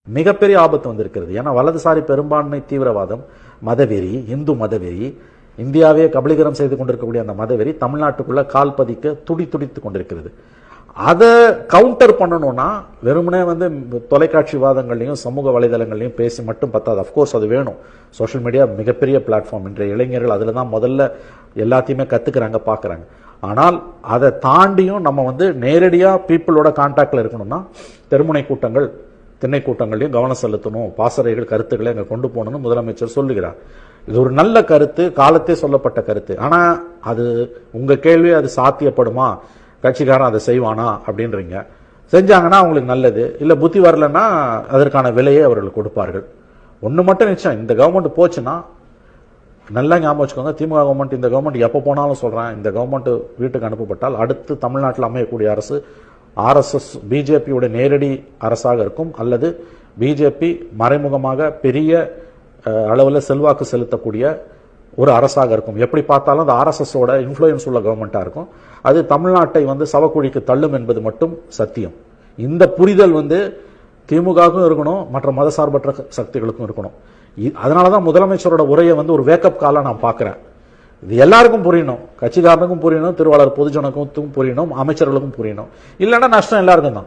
மிகப்பெரிய ஆபத்து வந்திருக்கிறது. ஏன்னா வலதுசாரி பெரும்பான்மை தீவிரவாதம், மதவெறி, இந்து மதவெறி, இந்தியாவே கபலீகரம் செய்து கொண்டிருக்கக்கூடிய அந்த மதவெறி தமிழ்நாட்டுக்குள்ள கால் பதிக்க துடித்துக் கொண்டிருக்கிறது. அதை கவுண்டர் பண்ணணும்னா வெறுமனே தொலைக்காட்சி வாதங்களையும் சமூக வலைதளங்களையும் பேசி மட்டும் பத்தாது. அப்கோர்ஸ் அது வேணும். சோஷியல் மீடியா மிகப்பெரிய பிளாட்ஃபார்ம். இன்றைய இளைஞர்கள் அதில் தான் முதல்ல எல்லாத்தையுமே கத்துக்கிறாங்க, பார்க்குறாங்க. ஆனால் அதை தாண்டியும் நம்ம நேரடியாக பீப்புளோட கான்டாக்டில் இருக்கணும்னா தெருமுனை கூட்டங்கள், திண்ணை கூட்டங்களையும் கவனம் செலுத்தணும். பாசறைகள் கருத்துக்களை அங்கே கொண்டு போகணும்னு முதலமைச்சர் சொல்லுகிறார். இது ஒரு நல்ல கருத்து, காலத்தே சொல்லப்பட்ட கருத்து. ஆனா அது உங்க கேள்வி, அது சாத்தியப்படுமா, கட்சிக்காரன் அதை செய்வானா அப்படின்றீங்க. செஞ்சாங்கன்னா அவங்களுக்கு நல்லது, இல்ல புத்தி வரலன்னா அதற்கான விலையை அவர்கள் கொடுப்பார்கள். ஒண்ணு மட்டும் நிச்சயம், இந்த கவர்மெண்ட் போச்சுன்னா நல்லா ஞாபகம் வச்சுக்கோங்க, திமுக கவர்மெண்ட், இந்த கவர்மெண்ட் எப்ப போனாலும் சொல்றேன், இந்த கவர்மெண்ட் வீட்டுக்கு அனுப்பப்பட்டால் அடுத்து தமிழ்நாட்டில் அமையக்கூடிய அரசு RSS பிஜேபியோட நேரடி அரசாக இருக்கும், அல்லது பிஜேபி மறைமுகமாக பெரிய அளவில் செல்வாக்கு செலுத்தக்கூடிய ஒரு அரசாக இருக்கும். எப்படி பார்த்தாலும் அந்த RSSோட இன்ஃப்ளூயன்ஸ் உள்ள கவர்மெண்டா இருக்கும். அது தமிழ்நாட்டை சவக்குழிக்கு தள்ளும் என்பது மட்டும் சத்தியம். இந்த புரிதல் திமுகவுக்கும் இருக்கணும், மற்ற மதசார்பற்ற சக்திகளுக்கும் இருக்கணும். அதனாலதான் முதலமைச்சரோட உரையை ஒரு வேக்கப் காலா நான் பார்க்கிறேன். இது எல்லாருக்கும் புரியணும், கட்சிக்காரனுக்கும் புரியணும், திருவாளர் பொதுஜனக்கும் புரியணும், அமைச்சர்களுக்கும் புரியணும். இல்லைன்னா நஷ்டம் எல்லாருக்கும் தான்.